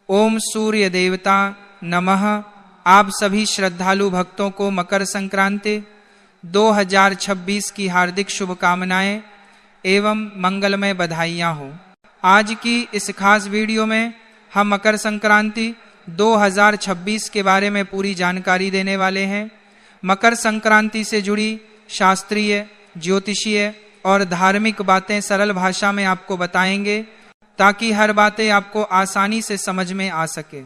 ओम सूर्य देवता नमः। आप सभी श्रद्धालु भक्तों को मकर संक्रांति 2026 की हार्दिक शुभकामनाएं एवं मंगलमय बधाइयां हो। आज की इस खास वीडियो में हम मकर संक्रांति 2026 के बारे में पूरी जानकारी देने वाले हैं। मकर संक्रांति से जुड़ी शास्त्रीय, ज्योतिषीय और धार्मिक बातें सरल भाषा में आपको बताएंगे ताकि हर बातें आपको आसानी से समझ में आ सके।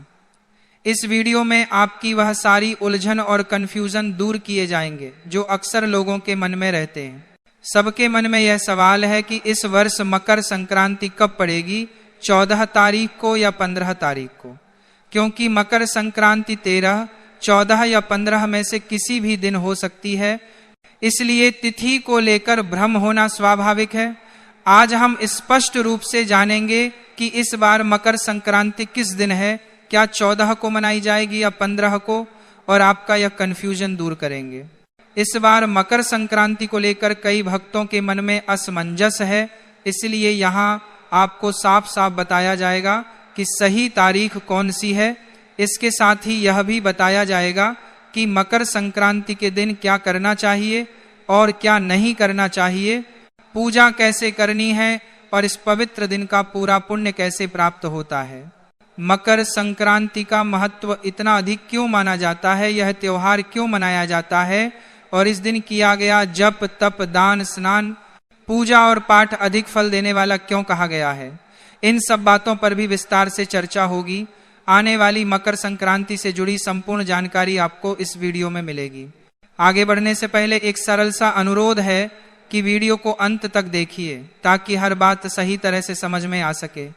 इस वीडियो में आपकी वह सारी उलझन और कंफ्यूजन दूर किए जाएंगे जो अक्सर लोगों के मन में रहते हैं। सबके मन में यह सवाल है कि इस वर्ष मकर संक्रांति कब पड़ेगी, 14 तारीख को या 15 तारीख को, क्योंकि मकर संक्रांति 13, 14 या 15 में से किसी भी दिन हो सकती है। इसलिए तिथि को लेकर भ्रम होना स्वाभाविक है। आज हम स्पष्ट रूप से जानेंगे कि इस बार मकर संक्रांति किस दिन है, क्या 14 को मनाई जाएगी या 15 को, और आपका यह कंफ्यूजन दूर करेंगे। इस बार मकर संक्रांति को लेकर कई भक्तों के मन में असमंजस है, इसलिए यहाँ आपको साफ साफ बताया जाएगा कि सही तारीख कौन सी है। इसके साथ ही यह भी बताया जाएगा कि मकर संक्रांति के दिन क्या करना चाहिए और क्या नहीं करना चाहिए, पूजा कैसे करनी है और इस पवित्र दिन का पूरा पुण्य कैसे प्राप्त होता है। मकर संक्रांति का महत्व इतना अधिक क्यों माना जाता है, यह त्योहार क्यों मनाया जाता है और इस दिन किया गया जप, तप, दान, स्नान, पूजा और पाठ अधिक फल देने वाला क्यों कहा गया है, इन सब बातों पर भी विस्तार से चर्चा होगी। आने वाली मकर संक्रांति से जुड़ी संपूर्ण जानकारी आपको इस वीडियो में मिलेगी। आगे बढ़ने से पहले एक सरल सा अनुरोध है कि वीडियो को अंत तक देखिए ताकि हर बात सही तरह से समझ में आ सके।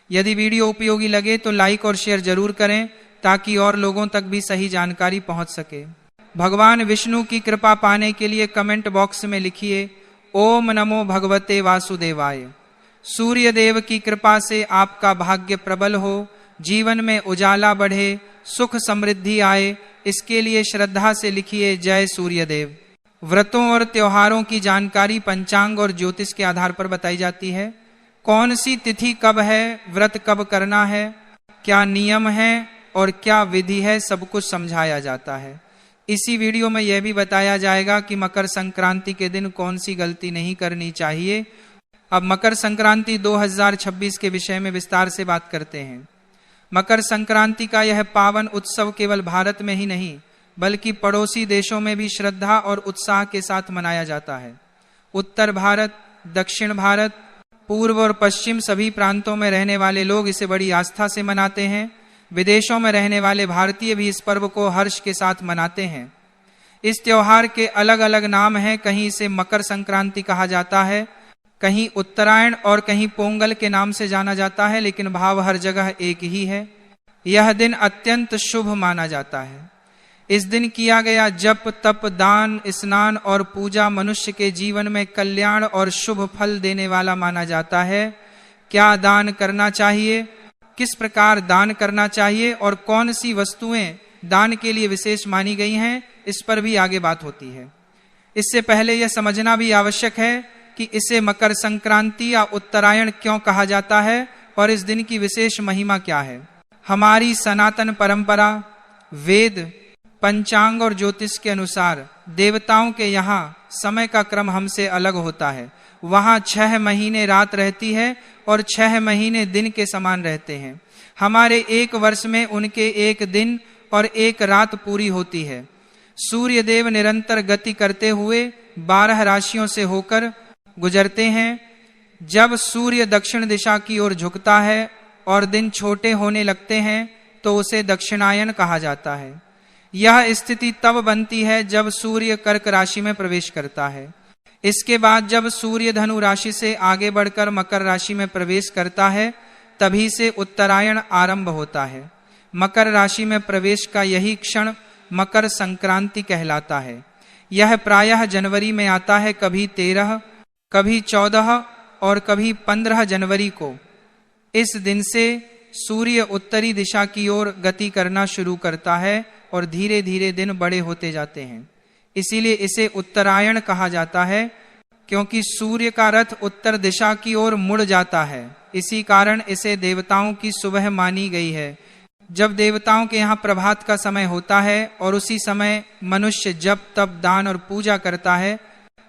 यदि वीडियो उपयोगी लगे तो लाइक और शेयर जरूर करें ताकि और लोगों तक भी सही जानकारी पहुंच सके। भगवान विष्णु की कृपा पाने के लिए कमेंट बॉक्स में लिखिए ओम नमो भगवते वासुदेवाय। सूर्य देव की कृपा से आपका भाग्य प्रबल हो, जीवन में उजाला बढ़े, सुख समृद्धि आए, इसके लिए श्रद्धा से लिखिए जय सूर्य देव। व्रतों और त्योहारों की जानकारी पंचांग और ज्योतिष के आधार पर बताई जाती है। कौन सी तिथि कब है, व्रत कब करना है, क्या नियम है और क्या विधि है, सब कुछ समझाया जाता है। इसी वीडियो में यह भी बताया जाएगा कि मकर संक्रांति के दिन कौन सी गलती नहीं करनी चाहिए। अब मकर संक्रांति 2026 के विषय में विस्तार से बात करते हैं। मकर संक्रांति का यह पावन उत्सव केवल भारत में ही नहीं बल्कि पड़ोसी देशों में भी श्रद्धा और उत्साह के साथ मनाया जाता है। उत्तर भारत, दक्षिण भारत, पूर्व और पश्चिम सभी प्रांतों में रहने वाले लोग इसे बड़ी आस्था से मनाते हैं। विदेशों में रहने वाले भारतीय भी इस पर्व को हर्ष के साथ मनाते हैं। इस त्योहार के अलग अलग नाम हैं। कहीं इसे मकर संक्रांति कहा जाता है, कहीं उत्तरायण और कहीं पोंगल के नाम से जाना जाता है, लेकिन भाव हर जगह एक ही है। यह दिन अत्यंत शुभ माना जाता है। इस दिन किया गया जप, तप, दान, स्नान और पूजा मनुष्य के जीवन में कल्याण और शुभ फल देने वाला माना जाता है। क्या दान करना चाहिए, किस प्रकार दान करना चाहिए और कौन सी वस्तुएं दान के लिए विशेष मानी गई हैं, इस पर भी आगे बात होती है। इससे पहले यह समझना भी आवश्यक है कि इसे मकर संक्रांति या उत्तरायण क्यों कहा जाता है और इस दिन की विशेष महिमा क्या है। हमारी सनातन परंपरा, वेद, पंचांग और ज्योतिष के अनुसार देवताओं के यहाँ समय का क्रम हमसे अलग होता है। वहाँ 6 महीने रात रहती है और 6 महीने दिन के समान रहते हैं। हमारे एक वर्ष में उनके एक दिन और एक रात पूरी होती है। सूर्य देव निरंतर गति करते हुए 12 राशियों से होकर गुजरते हैं। जब सूर्य दक्षिण दिशा की ओर झुकता है और दिन छोटे होने लगते हैं तो उसे दक्षिणायन कहा जाता है। यह स्थिति तब बनती है जब सूर्य कर्क राशि में प्रवेश करता है। इसके बाद जब सूर्य धनु राशि से आगे बढ़कर मकर राशि में प्रवेश करता है तभी से उत्तरायण आरंभ होता है। मकर राशि में प्रवेश का यही क्षण मकर संक्रांति कहलाता है। यह प्रायः जनवरी में आता है, कभी 13, कभी 14 और कभी 15 जनवरी को। इस दिन से सूर्य उत्तरी दिशा की ओर गति करना शुरू करता है और धीरे धीरे दिन बड़े होते जाते हैं। इसीलिए इसे उत्तरायण कहा जाता है, क्योंकि सूर्य का रथ उत्तर दिशा की ओर मुड़ जाता है। इसी कारण इसे देवताओं की सुबह मानी गई है। जब देवताओं के यहाँ प्रभात का समय होता है और उसी समय मनुष्य जप तप दान और पूजा करता है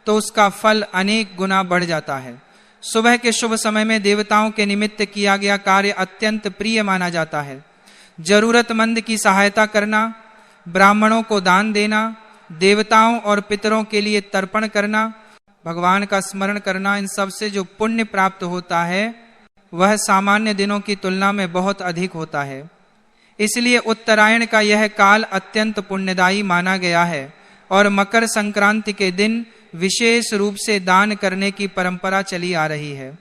तो उसका फल अनेक गुना बढ़ जाता है। सुबह के शुभ समय में देवताओं के निमित्त किया गया कार्य अत्यंत प्रिय माना जाता है। जरूरतमंद की सहायता करना, ब्राह्मणों को दान देना, देवताओं और पितरों के लिए तर्पण करना, भगवान का स्मरण करना, इन सब से जो पुण्य प्राप्त होता है वह सामान्य दिनों की तुलना में बहुत अधिक होता है। इसलिए उत्तरायण का यह काल अत्यंत पुण्यदायी माना गया है और मकर संक्रांति के दिन विशेष रूप से दान करने की परंपरा चली आ रही है।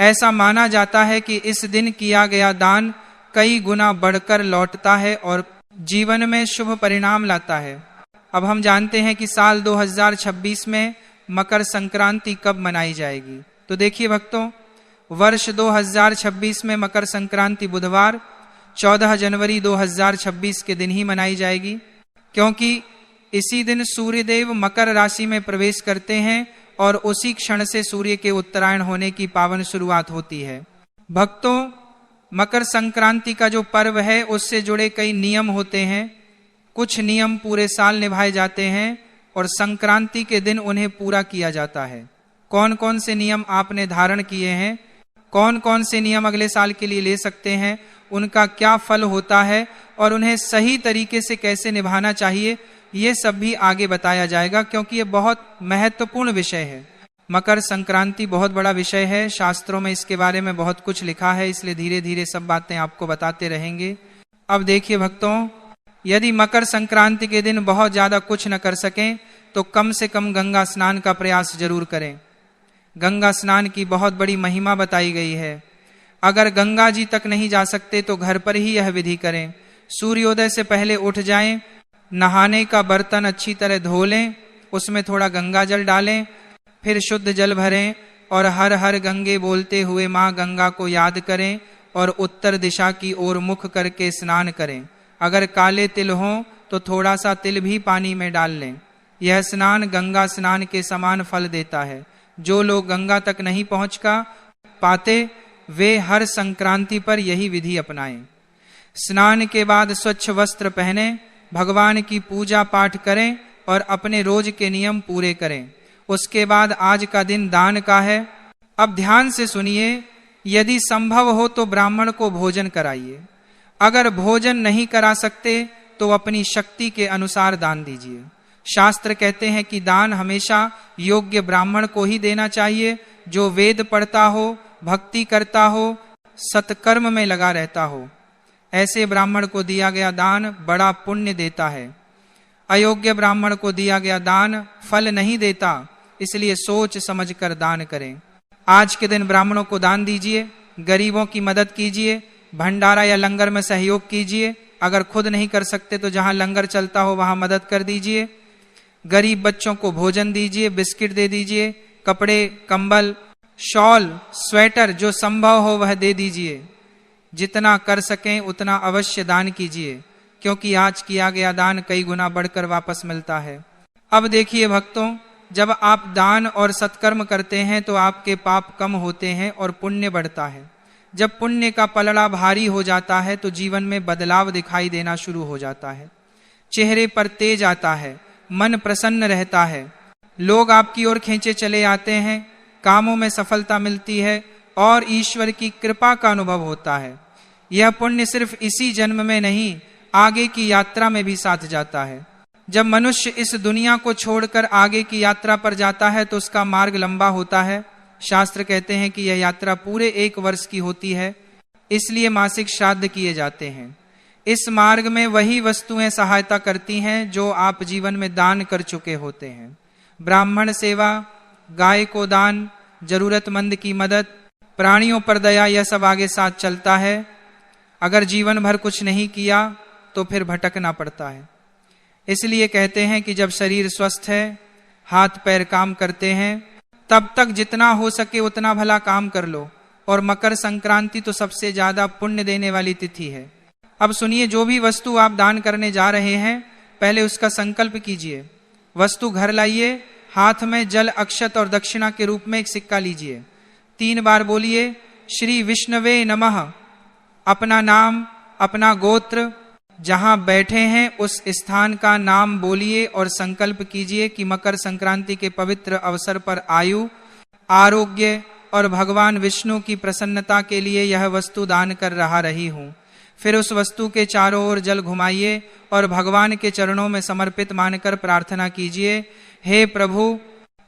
ऐसा माना जाता है कि इस दिन किया गया दान कई गुना बढ़कर लौटता है और जीवन में शुभ परिणाम लाता है। अब हम जानते हैं कि साल 2026 में मकर संक्रांति कब मनाई जाएगी। तो देखिए भक्तों, वर्ष 2026 में मकर संक्रांति बुधवार 14 जनवरी 2026 के दिन ही मनाई जाएगी, क्योंकि इसी दिन सूर्यदेव मकर राशि में प्रवेश करते हैं और उसी क्षण से सूर्य के उत्तरायण होने की पावन शुरुआत होती है। भक्तों, मकर संक्रांति का जो पर्व है उससे जुड़े कई नियम होते हैं। कुछ नियम पूरे साल निभाए जाते हैं और संक्रांति के दिन उन्हें पूरा किया जाता है। कौन कौन से नियम आपने धारण किए हैं, कौन कौन से नियम अगले साल के लिए ले सकते हैं, उनका क्या फल होता है और उन्हें सही तरीके से कैसे निभाना चाहिए, ये सब भी आगे बताया जाएगा, क्योंकि ये बहुत महत्वपूर्ण विषय है। मकर संक्रांति बहुत बड़ा विषय है, शास्त्रों में इसके बारे में बहुत कुछ लिखा है, इसलिए धीरे धीरे सब बातें आपको बताते रहेंगे। अब देखिए भक्तों, यदि मकर संक्रांति के दिन बहुत ज्यादा कुछ न कर सकें तो कम से कम गंगा स्नान का प्रयास जरूर करें। गंगा स्नान की बहुत बड़ी महिमा बताई गई है। अगर गंगा जी तक नहीं जा सकते तो घर पर ही यह विधि करें। सूर्योदय से पहले उठ जाएं, नहाने का बर्तन अच्छी तरह धो लें, उसमें थोड़ा गंगा जल डालें, फिर शुद्ध जल भरें और हर हर गंगे बोलते हुए माँ गंगा को याद करें और उत्तर दिशा की ओर मुख करके स्नान करें। अगर काले तिल हों तो थोड़ा सा तिल भी पानी में डाल लें। यह स्नान गंगा स्नान के समान फल देता है। जो लोग गंगा तक नहीं पहुंच पाते वे हर संक्रांति पर यही विधि अपनाएं। स्नान के बाद स्वच्छ वस्त्र पहने, भगवान की पूजा पाठ करें और अपने रोज के नियम पूरे करें। उसके बाद आज का दिन दान का है। अब ध्यान से सुनिए, यदि संभव हो तो ब्राह्मण को भोजन कराइए। अगर भोजन नहीं करा सकते तो अपनी शक्ति के अनुसार दान दीजिए। शास्त्र कहते हैं कि दान हमेशा योग्य ब्राह्मण को ही देना चाहिए, जो वेद पढ़ता हो, भक्ति करता हो, सत्कर्म में लगा रहता हो। ऐसे ब्राह्मण को दिया गया दान बड़ा पुण्य देता है। अयोग्य ब्राह्मण को दिया गया दान फल नहीं देता, इसलिए सोच समझकर दान करें। आज के दिन ब्राह्मणों को दान दीजिए, गरीबों की मदद कीजिए, भंडारा या लंगर में सहयोग कीजिए। अगर खुद नहीं कर सकते तो जहां लंगर चलता हो वहां मदद कर दीजिए। गरीब बच्चों को भोजन दीजिए, बिस्किट दे दीजिए, कपड़े, कंबल, शॉल, स्वेटर जो संभव हो वह दे दीजिए। जितना कर सकें उतना अवश्य दान कीजिए, क्योंकि आज किया गया दान कई गुना बढ़कर वापस मिलता है। अब देखिए भक्तों, जब आप दान और सत्कर्म करते हैं तो आपके पाप कम होते हैं और पुण्य बढ़ता है। जब पुण्य का पलड़ा भारी हो जाता है तो जीवन में बदलाव दिखाई देना शुरू हो जाता है। चेहरे पर तेज आता है, मन प्रसन्न रहता है, लोग आपकी ओर खींचे चले आते हैं, कामों में सफलता मिलती है और ईश्वर की कृपा का अनुभव होता है। यह पुण्य सिर्फ इसी जन्म में नहीं, आगे की यात्रा में भी साथ जाता है। जब मनुष्य इस दुनिया को छोड़कर आगे की यात्रा पर जाता है तो उसका मार्ग लंबा होता है। शास्त्र कहते हैं कि यह यात्रा पूरे 1 वर्ष की होती है, इसलिए मासिक श्राद्ध किए जाते हैं। इस मार्ग में वही वस्तुएं सहायता करती हैं जो आप जीवन में दान कर चुके होते हैं। ब्राह्मण सेवा, गाय को दान, जरूरतमंद की मदद, प्राणियों पर दया, यह सब आगे साथ चलता है। अगर जीवन भर कुछ नहीं किया तो फिर भटकना पड़ता है। इसलिए कहते हैं कि जब शरीर स्वस्थ है, हाथ पैर काम करते हैं, तब तक जितना हो सके उतना भला काम कर लो। और मकर संक्रांति तो सबसे ज्यादा पुण्य देने वाली तिथि है। अब सुनिए, जो भी वस्तु आप दान करने जा रहे हैं पहले उसका संकल्प कीजिए। वस्तु घर लाइए, हाथ में जल, अक्षत और दक्षिणा के रूप में एक सिक्का लीजिए। 3 बार बोलिए श्री विष्णवे नमः। अपना नाम, अपना गोत्र जहां बैठे हैं उस स्थान का नाम बोलिए और संकल्प कीजिए कि मकर संक्रांति के पवित्र अवसर पर आयु, आरोग्य और भगवान विष्णु की प्रसन्नता के लिए यह वस्तु दान कर रही हूं। फिर उस वस्तु के चारों ओर जल घुमाइए और भगवान के चरणों में समर्पित मानकर प्रार्थना कीजिए, हे प्रभु,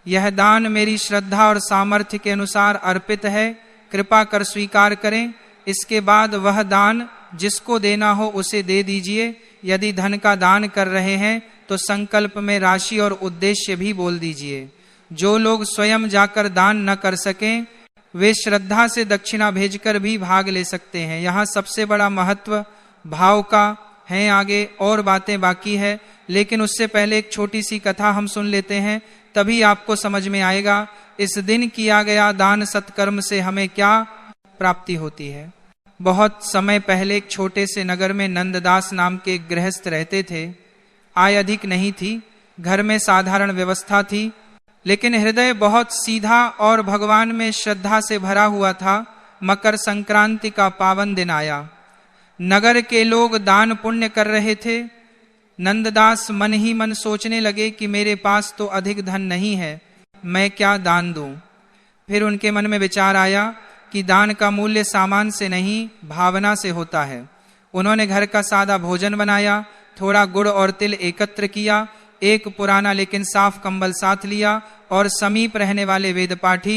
यह दान मेरी श्रद्धा और सामर्थ्य के अनुसार अर्पित है, कृपा कर स्वीकार करें। इसके बाद वह दान जिसको देना हो उसे दे दीजिए। यदि धन का दान कर रहे हैं तो संकल्प में राशि और उद्देश्य भी बोल दीजिए। जो लोग स्वयं जाकर दान न कर सकें वे श्रद्धा से दक्षिणा भेजकर भी भाग ले सकते हैं। यहाँ सबसे बड़ा महत्व भाव का है। आगे और बातें बाकी है, लेकिन उससे पहले एक छोटी सी कथा हम सुन लेते हैं, तभी आपको समझ में आएगा इस दिन किया गया दान सत्कर्म से हमें क्या प्राप्ति होती है। बहुत समय पहले एक छोटे से नगर में नंददास नाम के एक गृहस्थ रहते थे। आय अधिक नहीं थी, घर में साधारण व्यवस्था थी, लेकिन हृदय बहुत सीधा और भगवान में श्रद्धा से भरा हुआ था। मकर संक्रांति का पावन दिन आया। नगर के लोग दान पुण्य कर रहे थे। नंददास मन ही मन सोचने लगे कि मेरे पास तो अधिक धन नहीं है, मैं क्या दान दूं। फिर उनके मन में विचार आया कि दान का मूल्य सामान से नहीं भावना से होता है। उन्होंने घर का सादा भोजन बनाया, थोड़ा गुड़ और तिल एकत्र किया, एक पुराना लेकिन साफ कंबल साथ लिया और समीप रहने वाले वेदपाठी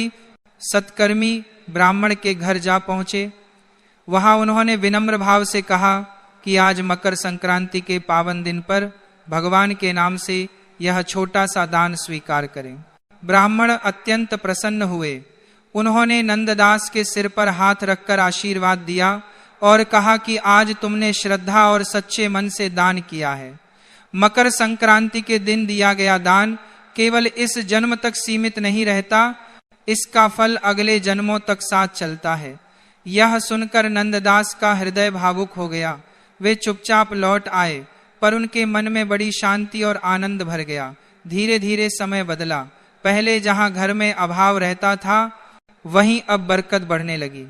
सत्कर्मी ब्राह्मण के घर जा पहुंचे। वहां उन्होंने विनम्र भाव से कहा कि आज मकर संक्रांति के पावन दिन पर भगवान के नाम से यह छोटा सा दान स्वीकार करें। ब्राह्मण अत्यंत प्रसन्न हुए। उन्होंने नंददास के सिर पर हाथ रखकर आशीर्वाद दिया और कहा कि आज तुमने श्रद्धा और सच्चे मन से दान किया है। मकर संक्रांति के दिन दिया गया दान केवल इस जन्म तक सीमित नहीं रहता, इसका फल अगले जन्मों तक साथ चलता है। यह सुनकर नंददास का हृदय भावुक हो गया। वे चुपचाप लौट आए, पर उनके मन में बड़ी शांति और आनंद भर गया। धीरे धीरे समय बदला। पहले जहां घर में अभाव रहता था वहीं अब बरकत बढ़ने लगी।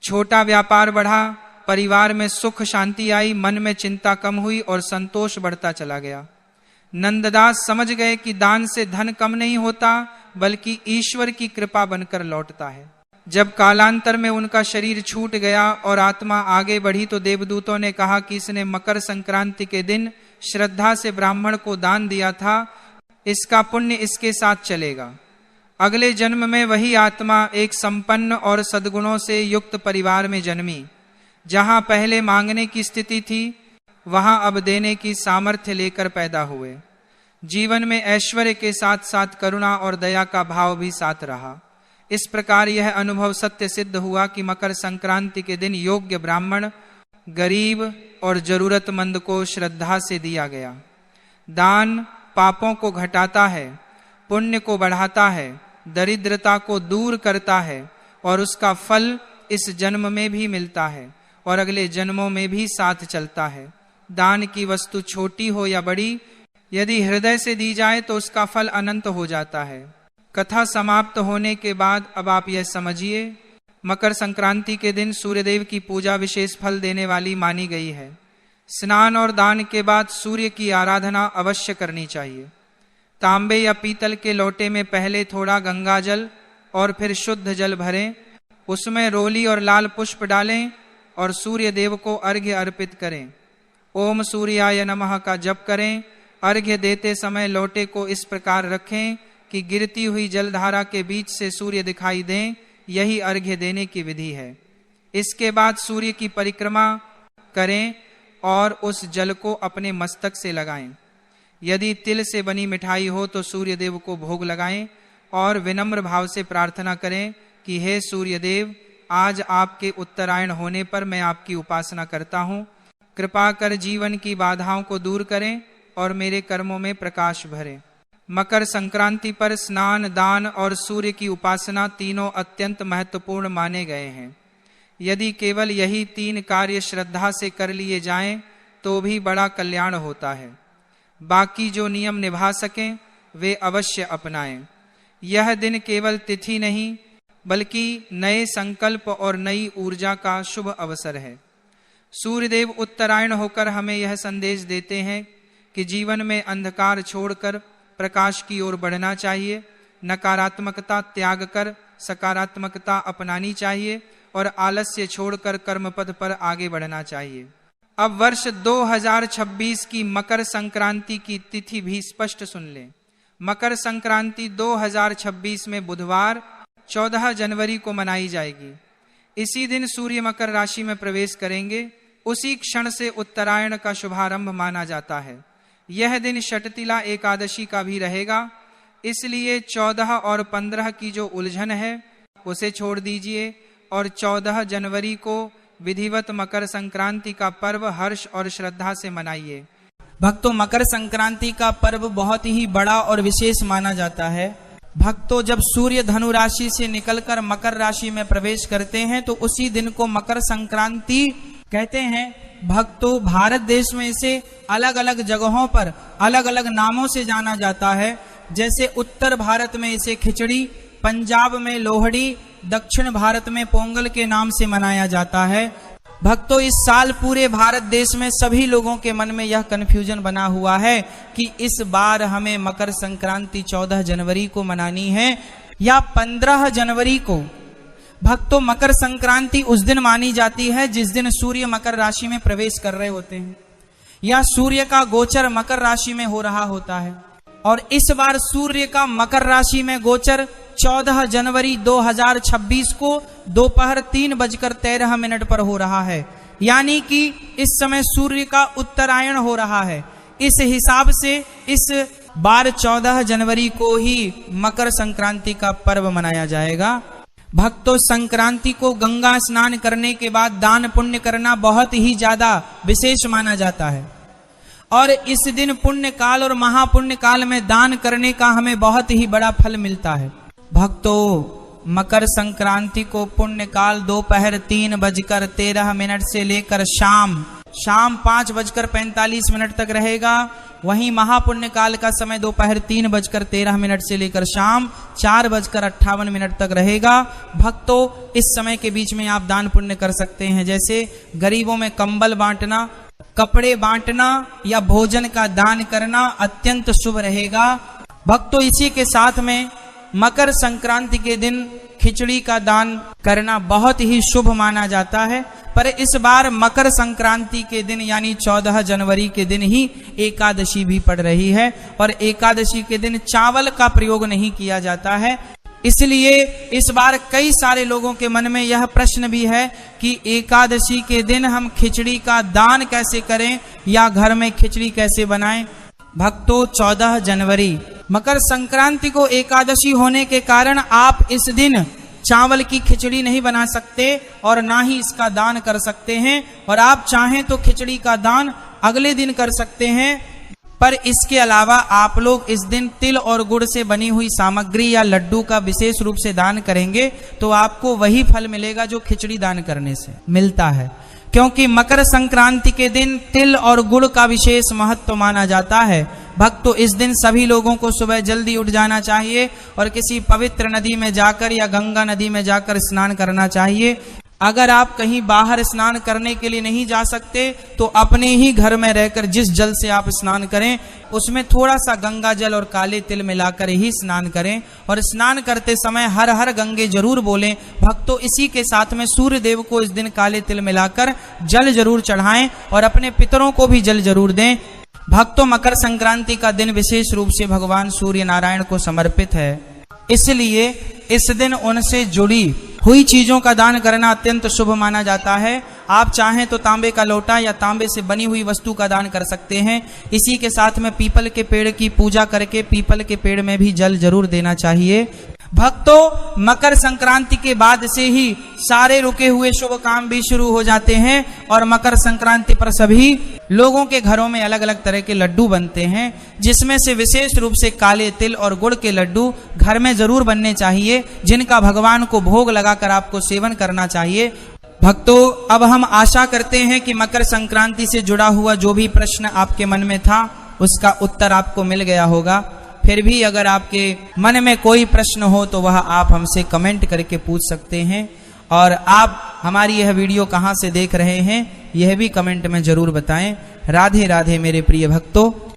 छोटा व्यापार बढ़ा, परिवार में सुख शांति आई, मन में चिंता कम हुई और संतोष बढ़ता चला गया। नंददास समझ गए कि दान से धन कम नहीं होता, बल्कि ईश्वर की कृपा बनकर लौटता है। जब कालांतर में उनका शरीर छूट गया और आत्मा आगे बढ़ी तो देवदूतों ने कहा कि इसने मकर संक्रांति के दिन श्रद्धा से ब्राह्मण को दान दिया था, इसका पुण्य इसके साथ चलेगा। अगले जन्म में वही आत्मा एक संपन्न और सद्गुणों से युक्त परिवार में जन्मी। जहां पहले मांगने की स्थिति थी वहां अब देने की सामर्थ्य लेकर पैदा हुए। जीवन में ऐश्वर्य के साथ साथ करुणा और दया का भाव भी साथ रहा। इस प्रकार यह अनुभव सत्य सिद्ध हुआ कि मकर संक्रांति के दिन योग्य ब्राह्मण, गरीब और जरूरतमंद को श्रद्धा से दिया गया। दान पापों को घटाता है, पुण्य को बढ़ाता है, दरिद्रता को दूर करता है और उसका फल इस जन्म में भी मिलता है और अगले जन्मों में भी साथ चलता है। दान की वस्तु छोटी हो या बड़ी, यदि हृदय से दी जाए तो उसका फल अनंत हो जाता है। कथा समाप्त होने के बाद अब आप यह समझिए, मकर संक्रांति के दिन सूर्यदेव की पूजा विशेष फल देने वाली मानी गई है। स्नान और दान के बाद सूर्य की आराधना अवश्य करनी चाहिए। तांबे या पीतल के लोटे में पहले थोड़ा गंगा जल और फिर शुद्ध जल भरें, उसमें रोली और लाल पुष्प डालें और सूर्य देव को अर्घ्य अर्पित करें। ओम सूर्याय नमः का जप करें। अर्घ्य देते समय लोटे को इस प्रकार रखें कि गिरती हुई जलधारा के बीच से सूर्य दिखाई दें। यही अर्घ्य देने की विधि है। इसके बाद सूर्य की परिक्रमा करें और उस जल को अपने मस्तक से लगाएं। यदि तिल से बनी मिठाई हो तो सूर्य देव को भोग लगाएं और विनम्र भाव से प्रार्थना करें कि हे सूर्य देव, आज आपके उत्तरायण होने पर मैं आपकी उपासना करता हूँ। कृपा कर जीवन की बाधाओं को दूर करें और मेरे कर्मों में प्रकाश भरें। मकर संक्रांति पर स्नान, दान और सूर्य की उपासना तीनों अत्यंत महत्वपूर्ण माने गए हैं। यदि केवल यही 3 कार्य श्रद्धा से कर लिए जाएं तो भी बड़ा कल्याण होता है। बाकी जो नियम निभा सकें वे अवश्य अपनाएं। यह दिन केवल तिथि नहीं बल्कि नए संकल्प और नई ऊर्जा का शुभ अवसर है। सूर्यदेव उत्तरायण होकर हमें यह संदेश देते हैं कि जीवन में अंधकार छोड़कर प्रकाश की ओर बढ़ना चाहिए, नकारात्मकता त्याग कर सकारात्मकता अपनानी चाहिए और आलस्य छोड़कर कर्मपथ पर आगे बढ़ना चाहिए। अब वर्ष 2026 की मकर संक्रांति की तिथि भी स्पष्ट सुन लें। मकर संक्रांति 2026 में बुधवार 14 जनवरी को मनाई जाएगी। इसी दिन सूर्य मकर राशि में प्रवेश करेंगे। उसी क्षण से उत्तरायण का शुभारंभ माना जाता है। यह दिन षटतिला एकादशी का भी रहेगा, इसलिए 14 और 15 की जो उलझन है उसे छोड़ दीजिए और 14 जनवरी को विधिवत मकर संक्रांति का पर्व हर्ष और श्रद्धा से मनाइए। भक्तों, मकर संक्रांति का पर्व बहुत ही बड़ा और विशेष माना जाता है। भक्तों, जब सूर्य धनु राशि से निकलकर मकर राशि में प्रवेश करते हैं तो उसी दिन को मकर संक्रांति कहते हैं। भक्तों, भारत देश में इसे अलग अलग जगहों पर अलग अलग नामों से जाना जाता है। जैसे उत्तर भारत में इसे खिचड़ी, पंजाब में लोहड़ी, दक्षिण भारत में पोंगल के नाम से मनाया जाता है। भक्तों, इस साल पूरे भारत देश में सभी लोगों के मन में यह कन्फ्यूजन बना हुआ है कि इस बार हमें मकर संक्रांति 14 जनवरी को मनानी है या 15 जनवरी को। भक्तों, मकर संक्रांति उस दिन मानी जाती है जिस दिन सूर्य मकर राशि में प्रवेश कर रहे होते हैं या सूर्य का गोचर मकर राशि में हो रहा होता है। और इस बार सूर्य का मकर राशि में गोचर 14 जनवरी 2026 को दोपहर 3:13 पर हो रहा है, यानी कि इस समय सूर्य का उत्तरायण हो रहा है। इस हिसाब से इस बार 14 जनवरी को ही मकर संक्रांति का पर्व मनाया जाएगा। भक्तों, संक्रांति को गंगा स्नान करने के बाद दान पुण्य करना बहुत ही ज्यादा विशेष माना जाता है और इस दिन पुण्य काल और महापुण्य काल में दान करने का हमें बहुत ही बड़ा फल मिलता है। भक्तों, मकर संक्रांति को पुण्य काल दोपहर 3:13 से लेकर शाम 5:45 तक रहेगा। वहीं महापुण्य काल का समय दोपहर 3:13 से लेकर शाम 4:58 तक रहेगा। भक्तों, इस समय के बीच में आप दान पुण्य कर सकते हैं, जैसे गरीबों में कंबल बांटना, कपड़े बांटना या भोजन का दान करना अत्यंत शुभ रहेगा। भक्तों, इसी के साथ में मकर संक्रांति के दिन खिचड़ी का दान करना बहुत ही शुभ माना जाता है। पर इस बार मकर संक्रांति के दिन यानी 14 जनवरी के दिन ही एकादशी भी पड़ रही है और एकादशी के दिन चावल का प्रयोग नहीं किया जाता है। इसलिए इस बार कई सारे लोगों के मन में यह प्रश्न भी है कि एकादशी के दिन हम खिचड़ी का दान कैसे करें या घर में खिचड़ी कैसे बनाएं। भक्तों, 14 जनवरी मकर संक्रांति को एकादशी होने के कारण आप इस दिन चावल की खिचड़ी नहीं बना सकते और ना ही इसका दान कर सकते हैं। और आप चाहें तो खिचड़ी का दान अगले दिन कर सकते हैं, पर इसके अलावा आप लोग इस दिन तिल और गुड़ से बनी हुई सामग्री या लड्डू का विशेष रूप से दान करेंगे तो आपको वही फल मिलेगा जो खिचड़ी दान करने से मिलता है। क्योंकि मकर संक्रांति के दिन तिल और गुड़ का विशेष महत्व माना जाता है। भक्तों, इस दिन सभी लोगों को सुबह जल्दी उठ जाना चाहिए और किसी पवित्र नदी में जाकर या गंगा नदी में जाकर स्नान करना चाहिए। अगर आप कहीं बाहर स्नान करने के लिए नहीं जा सकते तो अपने ही घर में रहकर जिस जल से आप स्नान करें उसमें थोड़ा सा गंगा जल और काले तिल मिलाकर ही स्नान करें और स्नान करते समय हर हर गंगे जरूर बोलें। भक्तों, इसी के साथ में सूर्य देव को इस दिन काले तिल मिलाकर जल जरूर चढ़ाएं और अपने पितरों को भी जल जरूर दें। भक्तों, मकर संक्रांति का दिन विशेष रूप से भगवान सूर्य नारायण को समर्पित है, इसलिए इस दिन उनसे जुड़ी हुई चीजों का दान करना अत्यंत शुभ माना जाता है। आप चाहें तो तांबे का लोटा या तांबे से बनी हुई वस्तु का दान कर सकते हैं। इसी के साथ में पीपल के पेड़ की पूजा करके पीपल के पेड़ में भी जल जरूर देना चाहिए। भक्तों, मकर संक्रांति के बाद से ही सारे रुके हुए शुभ काम भी शुरू हो जाते हैं और मकर संक्रांति पर सभी लोगों के घरों में अलग अलग तरह के लड्डू बनते हैं, जिसमें से विशेष रूप से काले तिल और गुड़ के लड्डू घर में जरूर बनने चाहिए, जिनका भगवान को भोग लगाकर आपको सेवन करना चाहिए। भक्तों, अब हम आशा करते हैं कि मकर संक्रांति से जुड़ा हुआ जो भी प्रश्न आपके मन में था उसका उत्तर आपको मिल गया होगा। फिर भी अगर आपके मन में कोई प्रश्न हो तो वह आप हमसे कमेंट करके पूछ सकते हैं और आप हमारी यह वीडियो कहाँ से देख रहे हैं यह भी कमेंट में जरूर बताएं। राधे राधे मेरे प्रिय भक्तों।